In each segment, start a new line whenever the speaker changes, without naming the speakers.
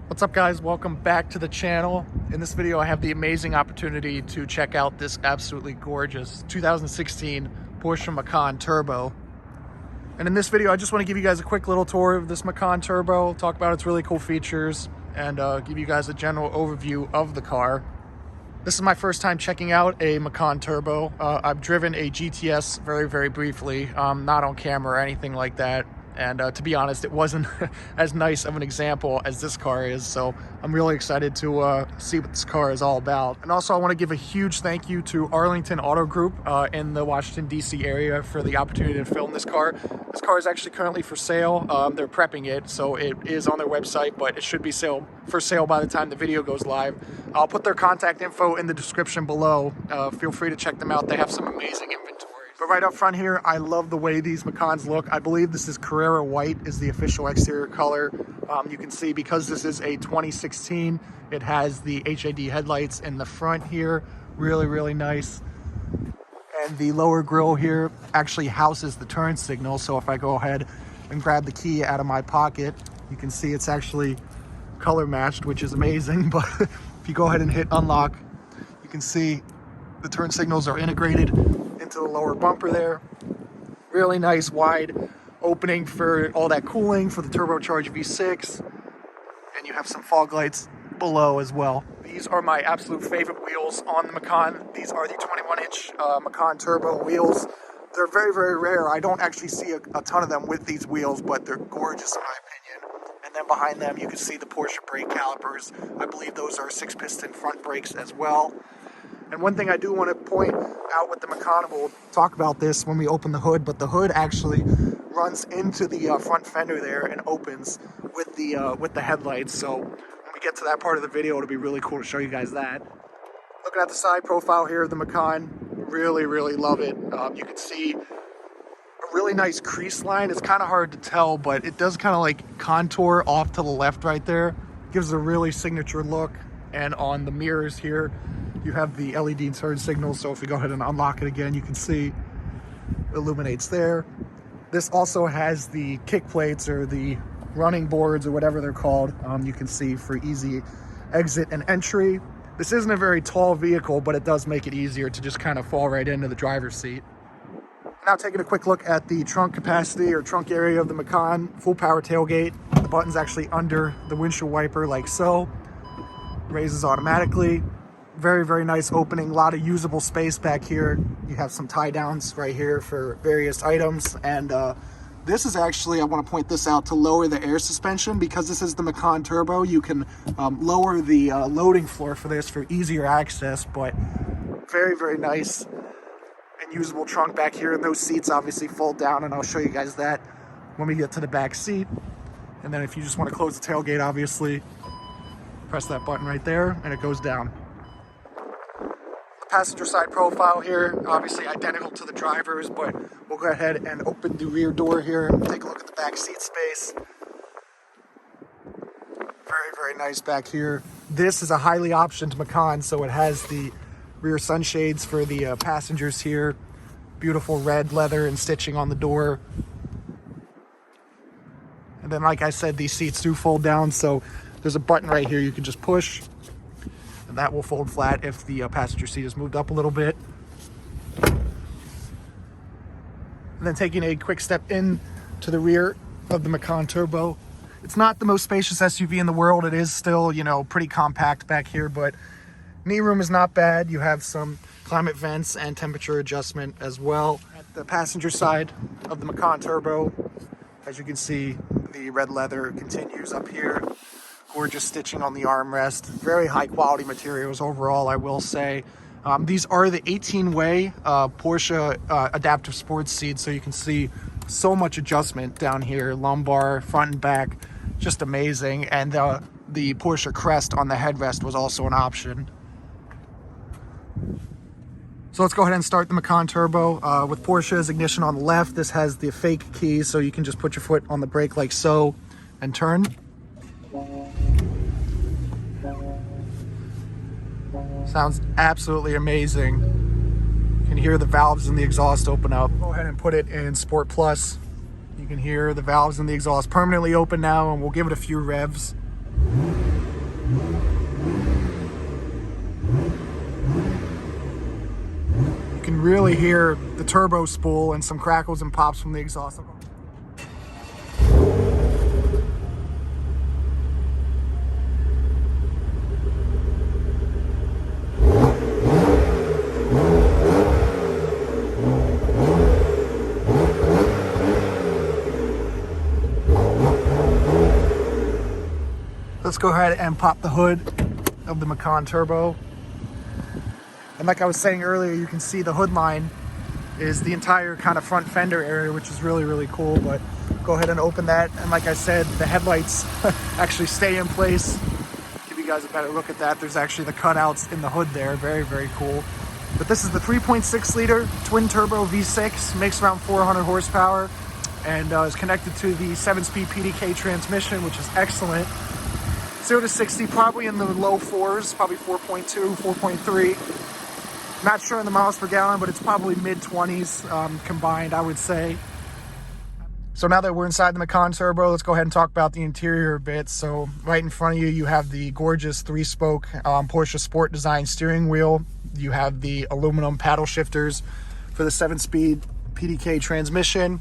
What's up, guys? Welcome back to the channel. In this video I have the amazing opportunity to check out this absolutely gorgeous 2016 Porsche Macan Turbo. And in this video I just want to give you guys a quick little tour of this Macan Turbo, talk about its really cool features, and give you guys a general overview of the car. This is my first time checking out a Macan Turbo. I've driven a GTS very briefly, not on camera or anything like that. And to be honest, it wasn't as nice of an example as this car is. So I'm really excited to see what this car is all about. And also I want to give a huge thank you to Arlington Auto Group in the Washington, D.C. area for the opportunity to film this car. This car is actually currently for sale. They're prepping it, so it is on their website, but it should be for sale by the time the video goes live. I'll put their contact info in the description below. Feel free to check them out. They have some amazing inventory. But right up front here, I love the way these Macans look. I believe this is Carrera White is the official exterior color. You can see because this is a 2016, it has the HID headlights in the front here. Really nice. And the lower grille here actually houses the turn signal. So if I go ahead and grab the key out of my pocket, you can see it's actually color matched, which is amazing. But if you go ahead and hit unlock, you can see the turn signals are integrated into the lower bumper there. Really nice wide opening for all that cooling for the turbocharged V6. And you have some fog lights below as well. These are my absolute favorite wheels on the Macan. These are the 21-inch Macan Turbo wheels. They're very rare. I don't actually see a ton of them with these wheels, but they're gorgeous in my opinion. And then behind them you can see the Porsche brake calipers. I believe those are 6-piston front brakes as well. And one thing I do want to point out with the Macan, we'll talk about this when we open the hood, but the hood actually runs into the front fender there and opens with the headlights. So when we get to that part of the video, it'll be really cool to show you guys that. Looking at the side profile here of the Macan, really love it. You can see a really nice crease line. It's kind of hard to tell, but it does kind of like contour off to the left right there. Gives a really signature look. And on the mirrors here, you have the LED turn signals, so if we go ahead and unlock it again, you can see it illuminates there. This also has the kick plates or the running boards or whatever they're called. You can see for easy exit and entry. This isn't a very tall vehicle, but it does make it easier to just kind of fall right into the driver's seat. Now taking a quick look at the trunk capacity or trunk area of the Macan. Full power tailgate. The button's actually under the windshield wiper like so. Raises automatically. Very nice opening, a lot of usable space back here. You have some tie downs right here for various items, and this is actually, I want to point this out, to lower the air suspension. Because this is the Macan Turbo, you can lower the loading floor for this for easier access. But very nice and usable trunk back here, and those seats obviously fold down, and I'll show you guys that when we get to the back seat. And then if you just want to close the tailgate, obviously press that button right there and it goes down. Passenger side profile here, obviously identical to the driver's, but we'll go ahead and open the rear door here and take a look at the back seat space. Very nice back here. This is a highly optioned Macan, so it has the rear sunshades for the passengers here. Beautiful red leather and stitching on the door. And then, like I said, these seats do fold down, so there's a button right here you can just push. And that will fold flat if the passenger seat is moved up a little bit. And then taking a quick step in to the rear of the Macan Turbo. It's not the most spacious SUV in the world. It is still, pretty compact back here, but knee room is not bad. You have some climate vents and temperature adjustment as well. At the passenger side of the Macan Turbo, as you can see, the red leather continues up here. Gorgeous stitching on the armrest. Very high quality materials overall, I will say. These are the 18-way Porsche adaptive sports seats, so you can see so much adjustment down here, lumbar, front and back, just amazing. And the Porsche crest on the headrest was also an option. So let's go ahead and start the Macan Turbo with Porsche's ignition on the left. This has the fake key, so you can just put your foot on the brake like so and turn. Sounds absolutely amazing. You can hear the valves in the exhaust open up. Go ahead and put it in Sport Plus. You can hear the valves in the exhaust permanently open now, and we'll give it a few revs. really hear the turbo spool and some crackles and pops from the exhaust. Let's go ahead and pop the hood of the Macan Turbo. And like I was saying earlier, you can see the hood line is the entire kind of front fender area, which is really, really cool. But go ahead and open that. And like I said, the headlights actually stay in place. Give you guys a better look at that. There's actually the cutouts in the hood there. Very, very cool. But this is the 3.6 liter twin turbo V6, makes around 400 horsepower, and is connected to the 7-speed PDK transmission, which is excellent. 0 to 60, probably in the low fours, probably 4.2, 4.3. Not sure on the miles per gallon, but it's probably mid-20s combined, I would say. So now that we're inside the Macan Turbo, let's go ahead and talk about the interior a bit. So right in front of you, you have the gorgeous 3-spoke Porsche Sport Design steering wheel. You have the aluminum paddle shifters for the 7-speed PDK transmission.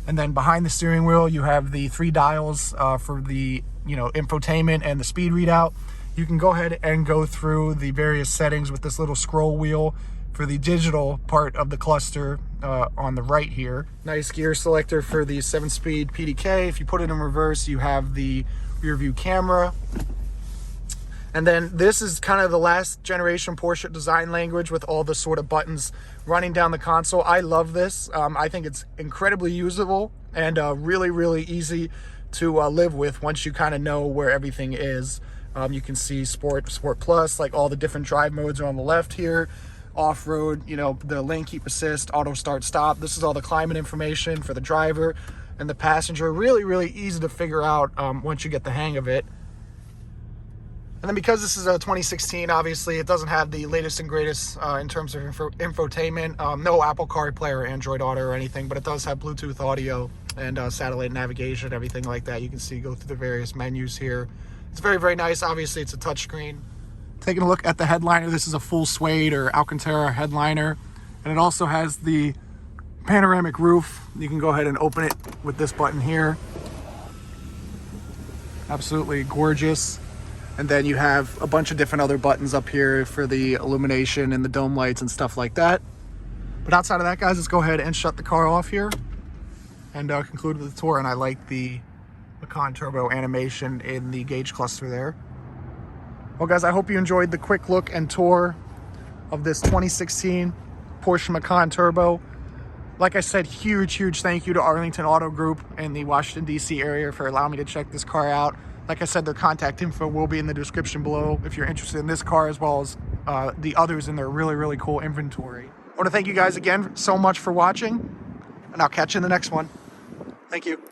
And then behind the steering wheel, you have the 3 dials for the infotainment and the speed readout. You can go ahead and go through the various settings with this little scroll wheel for the digital part of the cluster on the right here. Nice gear selector for the 7-speed PDK. If you put it in reverse, you have the rear view camera. And then this is kind of the last generation Porsche design language with all the sort of buttons running down the console. I love this. I think it's incredibly usable and really, really easy to live with once you kind of know where everything is. You can see Sport Plus, like all the different drive modes are on the left here. Off-road, the lane keep assist, auto start stop. This is all the climate information for the driver and the passenger. Really, really easy to figure out once you get the hang of it. And then because this is a 2016, obviously it doesn't have the latest and greatest in terms of infotainment. No Apple CarPlay or Android Auto or anything, but it does have Bluetooth audio and satellite navigation, everything like that. You can see, go through the various menus here. It's very, very nice. Obviously, it's a touchscreen. Taking a look at the headliner, this is a full suede or Alcantara headliner. And it also has the panoramic roof. You can go ahead and open it with this button here. Absolutely gorgeous. And then you have a bunch of different other buttons up here for the illumination and the dome lights and stuff like that. But outside of that, guys, let's go ahead and shut the car off here and conclude with the tour. And I like the Macan Turbo animation in the gauge cluster there. Well, guys, I hope you enjoyed the quick look and tour of this 2016 Porsche Macan Turbo. Like I said, huge thank you to Arlington Auto Group in the Washington, D.C. area for allowing me to check this car out. Like I said, their contact info will be in the description below if you're interested in this car as well as the others in their really, really cool inventory. I want to thank you guys again so much for watching, and I'll catch you in the next one. Thank you.